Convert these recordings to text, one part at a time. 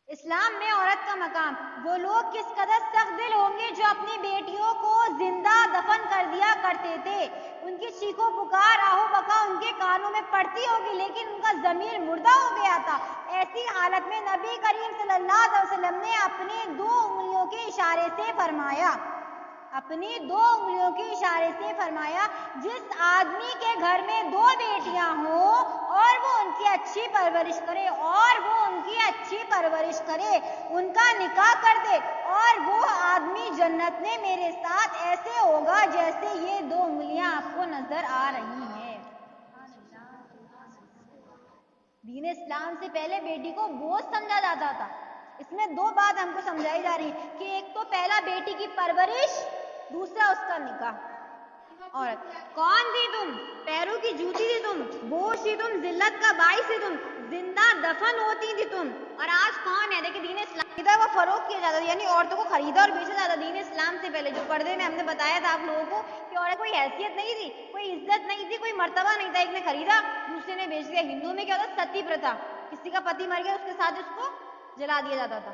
اسلام میں عورت کا مقام. وہ لوگ کس قدر سخت دل ہوں گے جو اپنی بیٹیوں کو زندہ دفن کر دیا کرتے تھے. ان کی چیخو پکار آہو بکا ان کے کانوں میں پڑتی ہوگی لیکن ان کا ضمیر مردہ ہو گیا تھا. ایسی حالت میں نبی کریم صلی اللہ علیہ وسلم نے اپنی 2 انگلیوں کے اشارے سے فرمایا جس آدمی کے گھر میں 2 بیٹیاں ہوں اور وہ ان کی اچھی پرورش کرے ان کا نکاح کر دے اور وہ آدمی جنت میں میرے ساتھ ایسے ہوگا جیسے یہ 2 انگلیاں آپ کو نظر آ رہی ہیں. دین اسلام سے پہلے بیٹی کو بوجھ سمجھا جاتا تھا. اس میں 2 بات ہم کو سمجھائی جا رہی ہیں کہ ایک تو پہلا بیٹی کی پرورش، دوسرا اس کا نکاح. اور کون تھی تم؟ پیروں کی جوتی تھی تم، بوجھ تھی تم، ذلت کا باعث تھی تم، زندہ دفن ہوتی تھی تم. اور آج کون ہے؟ دیکھیں دین اسلام وہ فروغ کیا جاتا تھا، یعنی عورتوں کو خریدا اور بیچا جاتا. دین اسلام سے پہلے جو پردے میں ہم نے بتایا تھا آپ لوگوں کو کہ عورت کوئی حیثیت نہیں تھی، کوئی عزت نہیں تھی، کوئی مرتبہ نہیں تھا. ایک نے خریدا، دوسرے نے بیچ دیا. ہندوؤں میں کیا ہوتا؟ ستی پرتھا، کسی کا پتی مر گیا اس کے ساتھ اس کو جلا دیا جاتا تھا.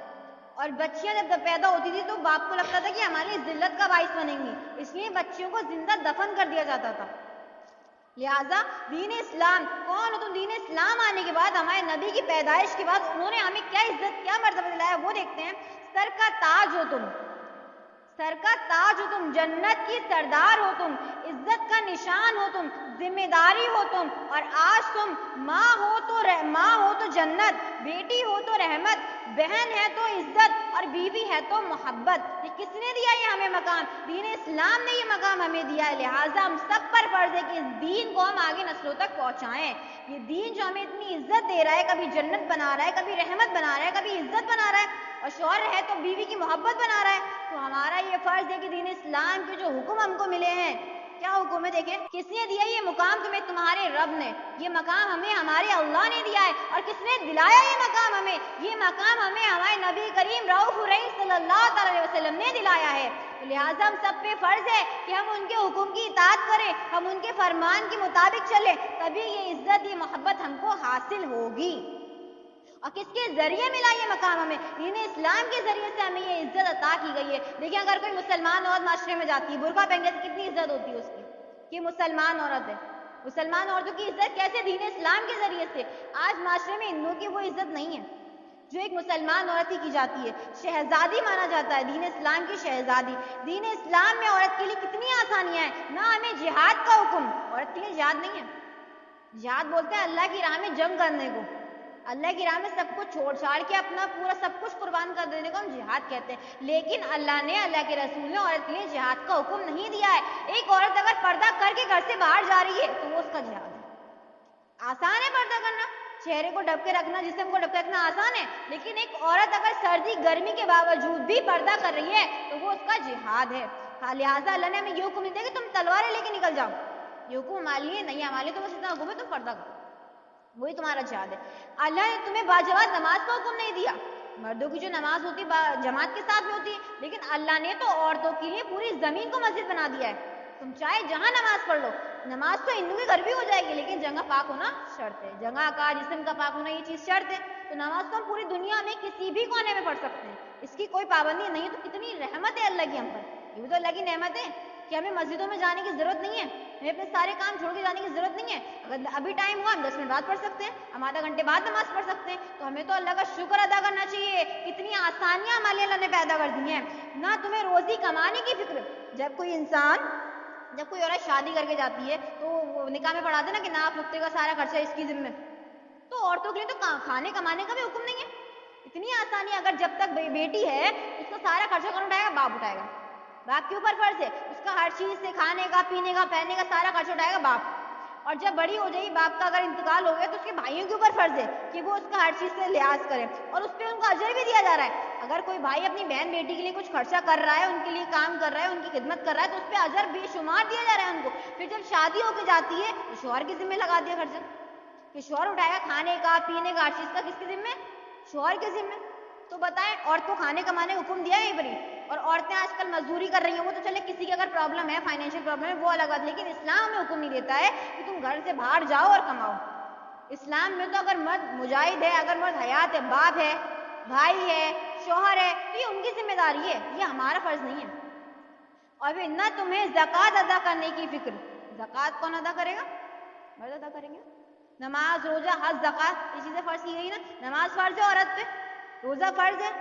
اور بچیاں جب پیدا ہوتی تھی تو باپ کو لگتا تھا کہ ہماری ذلت کا باعث بنیں گی، اس لیے بچیوں کو زندہ دفن کر دیا جاتا تھا. لہٰذا دین اسلام کون ہو تم؟ دین اسلام آنے کے بعد ہمارے نبی کی پیدائش کے بعد انہوں نے ہمیں کیا عزت کیا مرتبہ دلایا وہ دیکھتے ہیں. سر کا تاج ہو تم، جنت کی سردار ہو تم، عزت کا نشان ہو تم، ذمہ داری ہو تم. اور آج تم ماں ہو تو جنت، بیٹی ہو تو رحمت، بہن ہے تو عزت اور بیوی ہے تو محبت. یہ کس نے دیا یہ ہمیں مقام؟ دین اسلام نے یہ مقام ہمیں دیا ہے. لہٰذا ہم سب پر فرض ہے کہ اس دین کو ہم آگے نسلوں تک پہنچائیں. یہ دین جو ہمیں اتنی عزت دے رہا ہے، کبھی جنت بنا رہا ہے، کبھی رحمت بنا رہا ہے، کبھی عزت بنا رہا ہے، اور شوہر ہے تو بیوی کی محبت بنا رہا ہے، تو ہمارا یہ فرض ہے کہ دین اسلام کے جو حکم ہم کو ملے ہیں، کیا حکم ہے؟ دیکھیں کس نے دیا یہ مقام تمہیں؟ تمہارے رب نے. یہ مقام ہمیں ہمارے اللہ نے دیا ہے. اور کس نے دلایا یہ مقام ہمیں؟ یہ مقام ہمیں ہمارے نبی کریم رؤوف الرحیم صلی اللہ تعالی علیہ وسلم نے دلایا ہے. لہٰذا ہم سب پہ فرض ہے کہ ہم ان کے حکم کی اطاعت کریں، ہم ان کے فرمان کے مطابق چلیں، تبھی یہ عزت یہ محبت ہم کو حاصل ہوگی. اور کس کے ذریعے ملا یہ مقام ہمیں؟ دین اسلام کے ذریعے سے ہمیں یہ عزت عطا کی گئی ہے. دیکھیں اگر کوئی مسلمان عورت معاشرے میں جاتی ہے، برقع پہن کے، کتنی عزت ہوتی ہے اس کی کہ مسلمان عورت ہے. مسلمان عورتوں کی عزت کیسے؟ دین اسلام کے ذریعے سے. آج معاشرے میں ہندوؤں کی وہ عزت نہیں ہے جو ایک مسلمان عورت ہی کی جاتی ہے. شہزادی مانا جاتا ہے، دین اسلام کی شہزادی. دین اسلام میں عورت کے لیے کتنی آسانیاں ہیں. نہ ہمیں جہاد کا حکم، عورت کے لیے جہاد نہیں ہے. جہاد بولتے ہیں اللہ کی راہ میں جنگ کرنے کو، اللہ کی راہ میں سب کچھ چھوڑ چھاڑ کے اپنا پورا سب کچھ قربان کر دینے کو ہم جہاد کہتے ہیں. لیکن اللہ نے، اللہ کے رسول نے عورت کے لیے جہاد کا حکم نہیں دیا ہے. ایک عورت اگر پردہ کر کے گھر سے باہر جا رہی ہے تو وہ اس کا جہاد ہے. آسان ہے پردہ کرنا، چہرے کو ڈھک کے رکھنا، جسم کو ڈھک کے رکھنا آسان ہے. لیکن ایک عورت اگر سردی گرمی کے باوجود بھی پردہ کر رہی ہے تو وہ اس کا جہاد ہے. لہٰذا اللہ نے ہمیں یہ حکم نہیں دیا کہ تم تلواریں لے کے نکل جاؤ. یہ حکم ہمارے لیے نہیں ہے. ہمارے لیے تو بس اتنا حکم ہے تم پردہ کرو، وہی تمہارا جہاد ہے. اللہ نے تمہیں باجماعت نماز کا حکم نہیں دیا. مردوں کی جو نماز ہوتی ہے جماعت کے ساتھ میں ہوتی ہے، لیکن اللہ نے تو عورتوں کے لیے پوری زمین کو مسجد بنا دیا ہے. تم چاہے جہاں نماز پڑھ لو. نماز تو ہندو کے گھر بھی ہو جائے گی، لیکن جگہ پاک ہونا شرط ہے. جگہ کا، جسم کا پاک ہونا یہ چیز شرط ہے. تو نماز تو ہم پوری دنیا میں کسی بھی کونے میں پڑھ سکتے ہیں، اس کی کوئی پابندی نہیں ہے. تو کتنی رحمت ہے اللہ کی ہم پر. یہ بھی تو اللہ کی نعمت ہے کہ ہمیں مسجدوں میں جانے کی ضرورت نہیں ہے، ہمیں اپنے سارے کام چھوڑ کے جانے کی ضرورت نہیں ہے. اگر ابھی ٹائم ہوا ہم 10 منٹ بعد پڑھ سکتے ہیں، ہم آدھا گھنٹے بعد نماز پڑھ سکتے ہیں. تو ہمیں تو اللہ کا شکر ادا کرنا چاہیے. کتنی آسانیاں ہمارے اللہ نے پیدا کر دی ہیں. نہ تمہیں روزی کمانے کی فکر. جب کوئی عورت شادی کر کے جاتی ہے تو وہ نکاح میں پڑھاتے نا کہ ناف نقطے کا سارا خرچہ اس کی ذمہ. تو عورتوں کے لیے تو کھانے کمانے کا بھی حکم نہیں ہے. اتنی آسانی. اگر جب تک بیٹی ہے اس کا سارا خرچہ کون اٹھائے گا؟ باپ اٹھائے گا. باپ کے اوپر فرض ہے اس کا ہر چیز سے، کھانے کا، پینے کا، پہننے کا سارا خرچہ اٹھائے گا باپ. اور جب بڑی ہو جائے گی، باپ کا اگر انتقال ہو گیا تو اس کے بھائیوں کے اوپر فرض ہے کہ وہ اس کا ہر چیز سے لحاظ کریں، اور اس پہ ان کو اجر بھی دیا جا رہا ہے. اگر کوئی بھائی اپنی بہن بیٹی کے لیے کچھ خرچہ کر رہا ہے، ان کے لیے کام کر رہا ہے، ان کی خدمت کر رہا ہے، تو اس پہ اجر بے شمار دیا جا رہا ہے ان کو. پھر جب شادی ہو کے جاتی ہے تو شوہر کی ذمہ لگا دیا خرچہ کہ شوہر اٹھائے گا کھانے کا، پینے کا، ہر چیز کا. کس کی ذمہ؟ شوہر کے ذمہ. تو بتائیں، عورت کو کھانے کمانے کا حکم دیا ہے یہیں پر ہی. اور عورتیں آج کل مزدوری کر رہی ہیں، وہ تو چلے کسی کی اگر پرابلم ہے، فائنینشیل پرابلم ہے، وہ الگ بات. لیکن اسلام ہمیں حکم نہیں دیتا ہے کہ تم گھر سے باہر جاؤ اور کماؤ. اسلام میں تو اگر مرد مجاہد ہے، اگر مرد حیات ہے، باپ ہے، بھائی ہے, شوہر ہے, تو یہ ان کی ذمہ داری ہے, یہ ہمارا فرض نہیں ہے. اور پھر نہ تمہیں زکوٰۃ ادا کرنے کی فکر. زکوٰۃ کون ادا کرے گا؟ مرد ادا کریں گے. نماز, روزہ, حج, زکوٰۃ, یہ چیزیں فرض کی گئی نا. نماز فرض ہے عورت پہ, روزہ فرض ہے,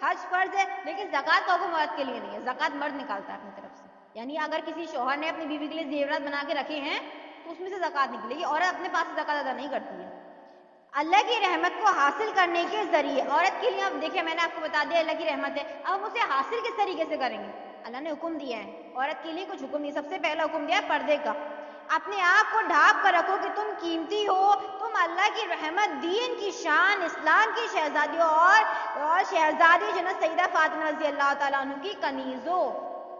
حج فرض ہے, لیکن زکوٰۃ کا حکم عورت کے لیے نہیں ہے. زکوٰۃ مرد نکالتا ہے اپنی طرف سے. یعنی اگر کسی شوہر نے اپنی بیوی کے لیے زیورات بنا کے رکھے ہیں تو اس میں سے زکوٰۃ نکلے گی. عورت اپنے پاس سے زکوٰۃ ادا نہیں کرتی ہے. اللہ کی رحمت کو حاصل کرنے کے ذریعے عورت کے لیے, اب دیکھیں میں نے آپ کو بتا دیا اللہ کی رحمت ہے, اب ہم اسے حاصل کس طریقے سے کریں گے؟ اللہ نے حکم دیا ہے, عورت کے لیے کچھ حکم دیا. سب سے پہلا حکم دیا ہے پردے کا. اپنے آپ کو ڈھانپ کر رکھو کہ تم قیمتی ہو, تم اللہ کی رحمت, دین کی شان, اسلام کی شہزادی اور شہزادی جنت سیدہ فاطمہ رضی اللہ تعالیٰ عنہ کی کنیز ہو.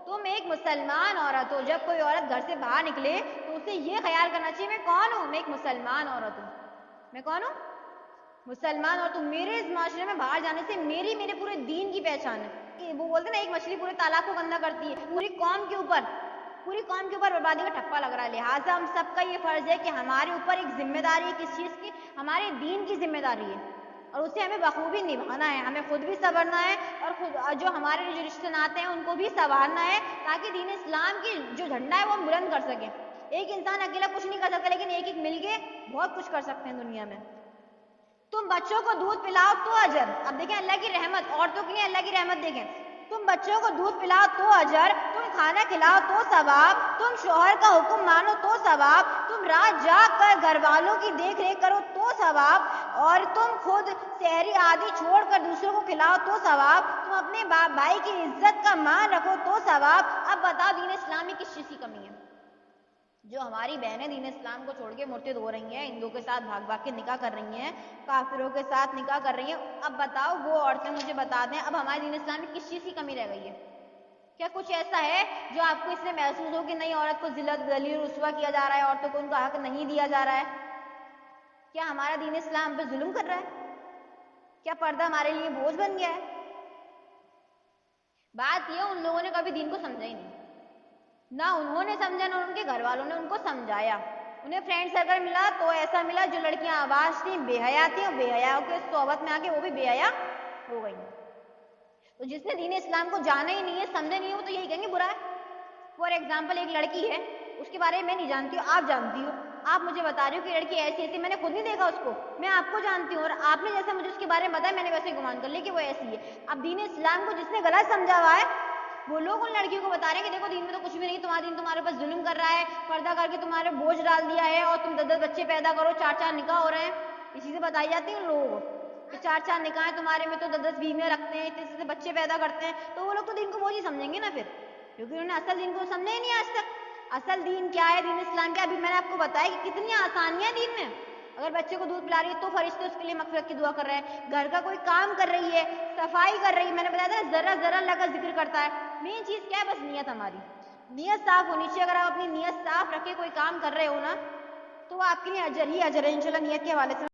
تم ایک مسلمان عورت ہو. جب کوئی عورت گھر سے باہر نکلے تو اسے یہ خیال کرنا چاہیے میں کون ہوں؟ میں ایک مسلمان عورت ہوں. میں کون ہوں؟ مسلمان. اور تم میرے اس معاشرے میں باہر جانے سے میرے پورے دین کی پہچان ہے. وہ بولتے ہیں نا ایک مچھلی پورے تالاب کو گندا کرتی ہے, پوری قوم کے اوپر بربادی کا ٹھپا لگ رہا ہے. لہٰذا ہم سب کا یہ فرض ہے کہ ہمارے اوپر ایک ذمہ داری ہے. کس چیز کی؟ ہمارے دین کی ذمہ داری ہے, اور اسے ہمیں بخوبی نبھانا ہے. ہمیں خود بھی سنورنا ہے اور جو ہمارے جو رشتے ناتے ہیں ان کو بھی سنوارنا ہے, تاکہ دین اسلام کی جو جھنڈا ہے وہ ہم بلند کر سکیں. ایک انسان اکیلا کچھ نہیں کر سکتا, لیکن ایک مل کے بہت کچھ کر سکتے ہیں دنیا میں. تم بچوں کو دودھ پلاؤ تو اجر. اب دیکھیں اللہ کی رحمت, عورتوں کے لیے اللہ کی رحمت دیکھیں. تم بچوں کو دودھ پلاؤ تو اجر, تم کھانا کھلاؤ تو ثواب, تم شوہر کا حکم مانو تو ثواب, تم رات جاگ کر گھر والوں کی دیکھ ریکھ کرو تو ثواب, اور تم خود سحری آدھی چھوڑ کر دوسروں کو کھلاؤ تو ثواب, تم اپنے بھائی کی عزت کا مان رکھو تو ثواب. اب بتاؤ دین اسلام میں کس چیز کی کمی ہے؟ جو ہماری بہنیں دین اسلام کو چھوڑ کے مرتد ہو رہی ہیں, ہندوؤں کے ساتھ بھاگ کے نکاح کر رہی ہیں, کافروں کے ساتھ نکاح کر رہی ہیں, اب بتاؤ وہ عورتیں مجھے بتا دیں اب ہمارے دین اسلام میں کس چیز کی کمی رہ گئی ہے؟ کیا کچھ ایسا ہے جو آپ کو اس لیے محسوس ہو کہ نہیں عورت کو ذلت, ذلیل, رسوا کیا جا رہا ہے, عورتوں کو ان کا حق نہیں دیا جا رہا ہے؟ کیا ہمارا دین اسلام پہ ظلم کر رہا ہے؟ کیا پردہ ہمارے لیے بوجھ بن گیا ہے؟ بات یہ ان لوگوں نے کبھی دین کو سمجھا ہی نہیں. نہ انہوں نے سمجھا, نہ ان کے گھر والوں نے ان کو سمجھایا. انہیں فرینڈ سرکل ملا تو ایسا ملا جو لڑکیاں آواز تھیں, بے حیا تھیں, اور بے حیا کے صحبت میں آ کے وہ بھی بے حیا ہو گئی. تو جس نے دین اسلام کو جانا ہی نہیں ہے, سمجھا نہیں ہے, وہ تو یہی کہیں گے برا ہے. فار ایگزامپل ایک لڑکی ہے, اس کے بارے میں نہیں جانتی ہوں, آپ جانتی ہو, آپ مجھے بتا رہی ہو کہ لڑکی ایسی ایسی, میں نے خود نہیں دیکھا اس کو, میں آپ کو جانتی ہوں, اور آپ نے جیسا مجھے اس کے بارے میں بتایا میں نے ویسے گمان کر لی کہ وہ ایسی ہے. اب دین اسلام کو جس نے غلط سمجھا ہوا ہے وہ لوگ ان لڑکیوں کو بتا رہے ہیں کہ دیکھو دین میں تو کچھ بھی نہیں, تمہارا دین تمہارے اوپر ظلم کر رہا ہے, پردہ کر کے تمہارے بوجھ ڈال دیا ہے, اور تم 10 بچے پیدا کرو, 4 نکاح ہو رہے ہیں. یہ چیزیں بتائی جاتی ہیں ان لوگوں کو کہ 4 نکاح ہیں تمہارے میں, تو 10 بیویاں رکھتے ہیں, اتنے سے بچے پیدا کرتے ہیں. تو وہ لوگ تو دین کو بوجھ ہی سمجھیں گے نا پھر, کیونکہ انہوں نے اصل دین کو سمجھا ہی نہیں آج تک. اصل دین کیا ہے, دین اسلام کیا؟ ابھی میں نے آپ کو بتایا کہ کتنی آسانیاں دین میں. اگر بچے کو دودھ پلا رہی ہے تو فرشتے اس کے لیے مغفرت کی دعا کر رہے ہیں. گھر کا کوئی کام کر رہی ہے, صفائی کر رہی ہے, میں نے بتایا تھا ذرا ذرا اللہ کا ذکر کرتا ہے. مین چیز کیا ہے؟ بس نیت. ہماری نیت صاف ہونی چاہیے. اگر آپ اپنی نیت صاف رکھ کے کوئی کام کر رہے ہو نا, تو وہ آپ کے لیے اجر ہی اجر ہے انشاءاللہ. نیت کے حوالے سے